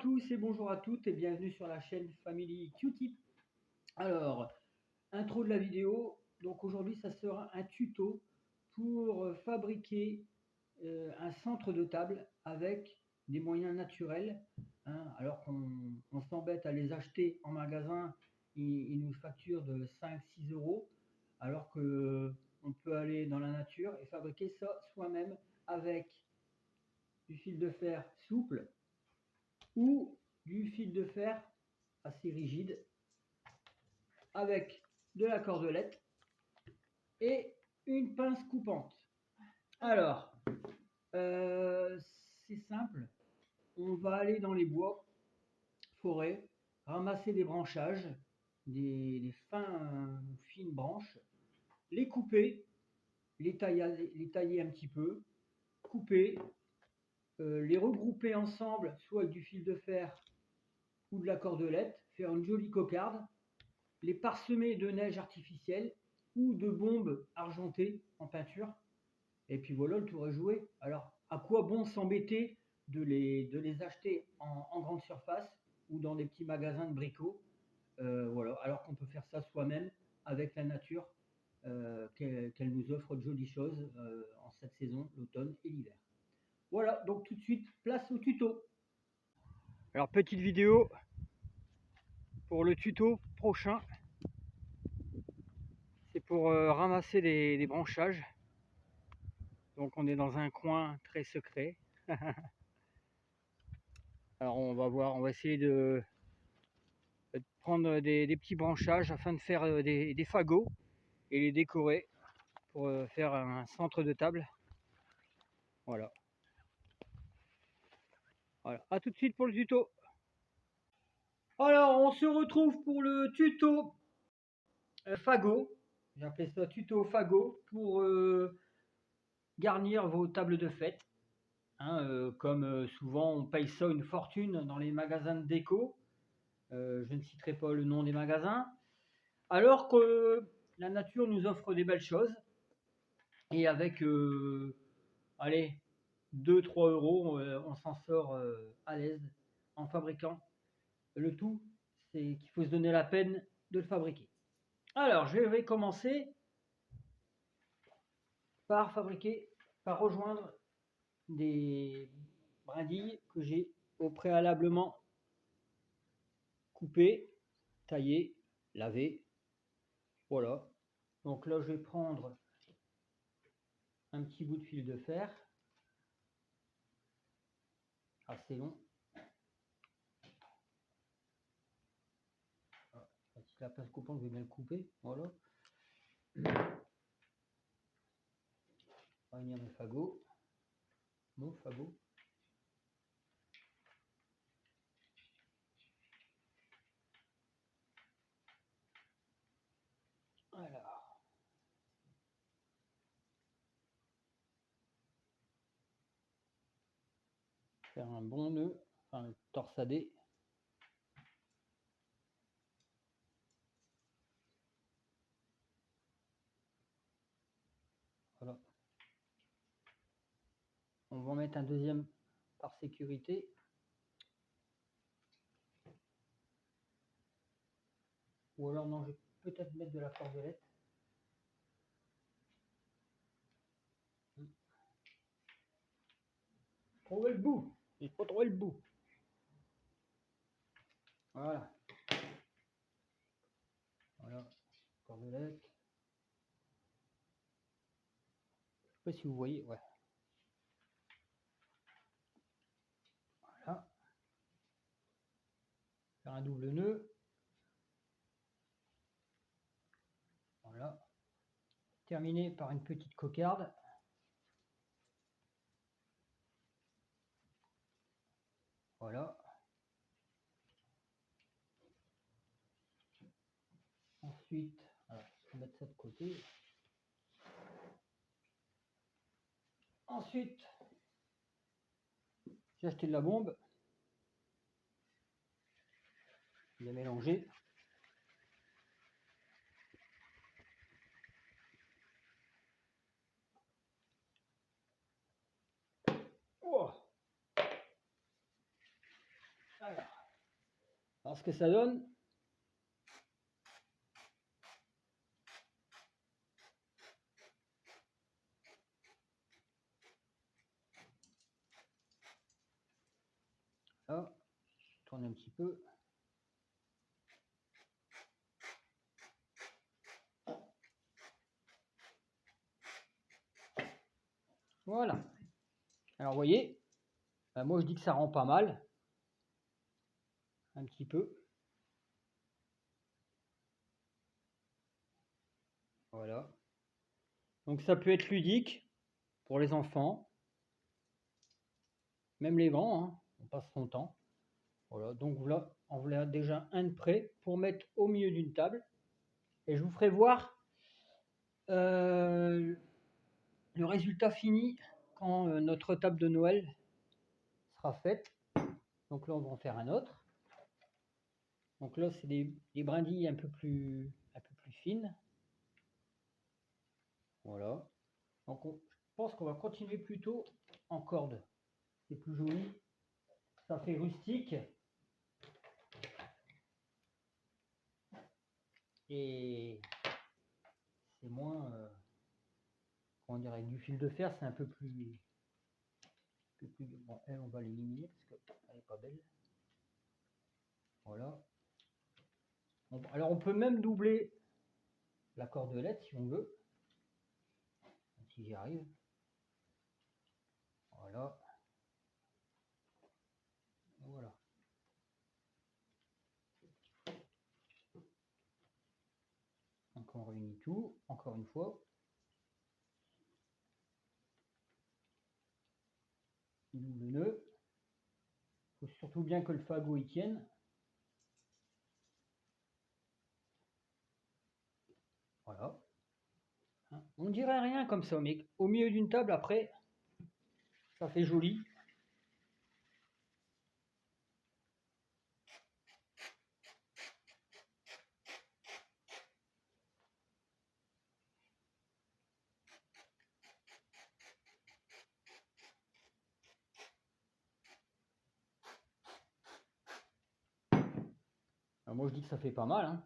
tous et bonjour à toutes et bienvenue sur la chaîne Family Q-Tip. Alors, intro de la vidéo. Donc aujourd'hui, ça sera un tuto pour fabriquer un centre de table avec des moyens naturels. Alors qu'on s'embête à les acheter en magasin, ils nous facturent de 5-6 euros, alors que on peut aller dans la nature et fabriquer ça soi-même avec du fil de fer souple ou du fil de fer assez rigide avec de la cordelette et une pince coupante. Alors, c'est simple, on va aller dans les bois, forêts, ramasser des branchages, des fines branches, les couper, les tailler un petit peu, couper, les regrouper ensemble, soit avec du fil de fer ou de la cordelette, faire une jolie cocarde, les parsemer de neige artificielle ou de bombes argentées en peinture. Et puis voilà, le tour est joué. Alors, à quoi bon s'embêter de les acheter en grande surface ou dans des petits magasins de bricots, voilà, alors qu'on peut faire ça soi-même avec la nature, qu'elle nous offre de jolies choses en cette saison, l'automne et l'hiver. Voilà, donc tout de suite, place au tuto. Alors, petite vidéo pour le tuto prochain. C'est pour ramasser des branchages. Donc on est dans un coin très secret. Alors on va voir, on va essayer de prendre des petits branchages afin de faire des fagots et les décorer pour faire un centre de table. Voilà. Voilà. À tout de suite pour le tuto. Alors on se retrouve pour le tuto fagot. J'ai appelé ça tuto fagot pour garnir vos tables de fête. Comme souvent on paye ça une fortune dans les magasins de déco. Je ne citerai pas le nom des magasins. Alors que la nature nous offre des belles choses. Et avec, allez, 2-3 euros, on s'en sort à l'aise en fabriquant. Le tout, c'est qu'il faut se donner la peine de le fabriquer. Alors, je vais commencer par rejoindre des brindilles que j'ai au préalablement coupées, taillées, lavées. Voilà. Donc là, je vais prendre un petit bout de fil de fer assez long. Si la pince coupante, je vais bien le couper. Voilà. On va venir mes fagots. Mon fagot. Alors. Faire un bon nœud, enfin torsader. Voilà. On va en mettre un deuxième par sécurité. Ou alors non, je vais peut-être mettre de la cordelette. Trouver le bout. Il faut trouver le bout. Voilà. Voilà. Cordelette. Je sais pas si vous voyez. Ouais. Voilà. Faire un double nœud. Voilà. Terminer par une petite cocarde. Voilà. Ensuite, alors, je vais mettre ça de côté. Ensuite, j'ai acheté de la bombe. Bien mélangé. Oh. Alors. Alors ce que ça donne, là, je tourne un petit peu. Voilà. Alors vous voyez, moi je dis que ça rend pas mal. Un petit peu. Voilà. Donc ça peut être ludique pour les enfants. Même les grands, hein, on passe son temps. Voilà, donc là, on voilà déjà un de prêt pour mettre au milieu d'une table. Et je vous ferai voir le résultat fini quand notre table de Noël sera faite. Donc là, on va en faire un autre. Donc là, c'est des brindilles un peu plus fines. Voilà. Donc je pense qu'on va continuer plutôt en corde. C'est plus joli. Ça fait rustique. Et c'est moins, comment dire, avec du fil de fer, c'est un peu plus. Bon, elle, on va l'éliminer parce qu'elle n'est pas belle. Voilà. Alors, on peut même doubler la cordelette si on veut. Si j'y arrive. Voilà. Voilà. Donc, on réunit tout, encore une fois. Double nœud. Il faut surtout bien que le fagot y tienne. Voilà. On ne dirait rien comme ça, mais au milieu d'une table, après, ça fait joli. Alors moi, je dis que ça fait pas mal. Hein.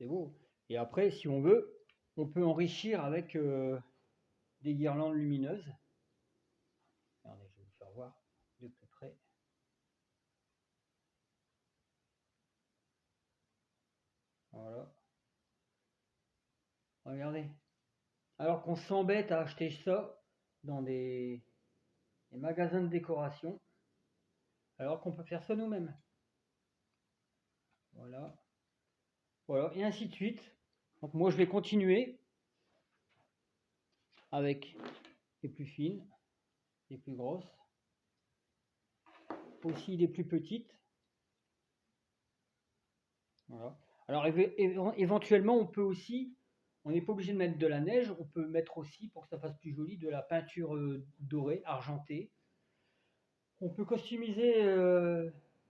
C'est beau. Et après, si on veut, on peut enrichir avec des guirlandes lumineuses. Regardez, je vais vous faire voir de plus près. Voilà. Regardez. Alors qu'on s'embête à acheter ça dans des magasins de décoration, alors qu'on peut faire ça nous-mêmes. Voilà. Voilà, et ainsi de suite. Donc moi, je vais continuer avec les plus fines, les plus grosses, aussi les plus petites. Voilà. Alors éventuellement, on peut aussi, on n'est pas obligé de mettre de la neige, on peut mettre aussi, pour que ça fasse plus joli, de la peinture dorée, argentée. On peut customiser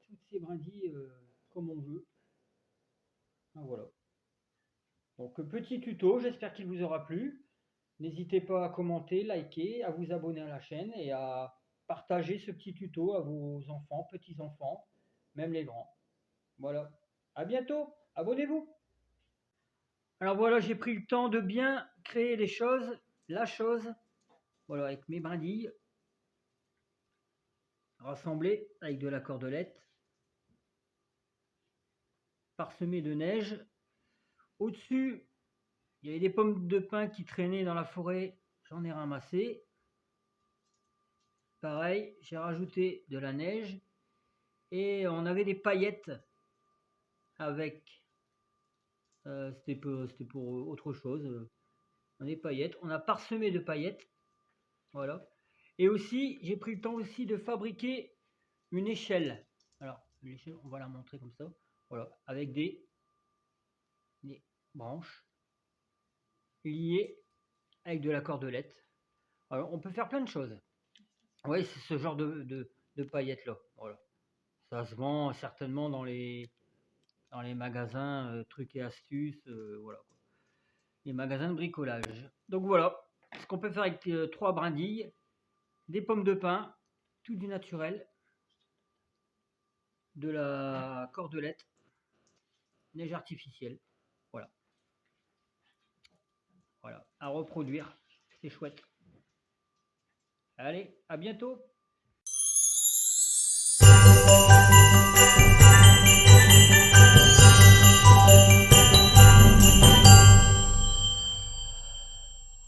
toutes ces brindilles comme on veut. Ah, voilà. Donc petit tuto, j'espère qu'il vous aura plu. N'hésitez pas à commenter, liker, à vous abonner à la chaîne et à partager ce petit tuto à vos enfants, petits-enfants, même les grands. Voilà. À bientôt. Abonnez-vous. Alors voilà, j'ai pris le temps de bien créer les choses, la chose. Voilà, avec mes brindilles rassemblées avec de la cordelette, parsemées de neige. Au-dessus, il y avait des pommes de pin qui traînaient dans la forêt, j'en ai ramassé. Pareil, j'ai rajouté de la neige et on avait des paillettes avec, c'était pour autre chose, des paillettes. On a parsemé de paillettes, voilà. Et aussi, j'ai pris le temps aussi de fabriquer une échelle. Alors, l'échelle, on va la montrer comme ça, voilà, avec des branches liées avec de la cordelette. Alors, on peut faire plein de choses. Oui, c'est ce genre de paillettes là. Voilà. Ça se vend certainement dans les magasins trucs et astuces, voilà. Les magasins de bricolage. Donc voilà, ce qu'on peut faire avec 3 brindilles, des pommes de pin tout du naturel, de la cordelette, neige artificielle. Voilà, voilà, à reproduire, c'est chouette. Allez, à bientôt.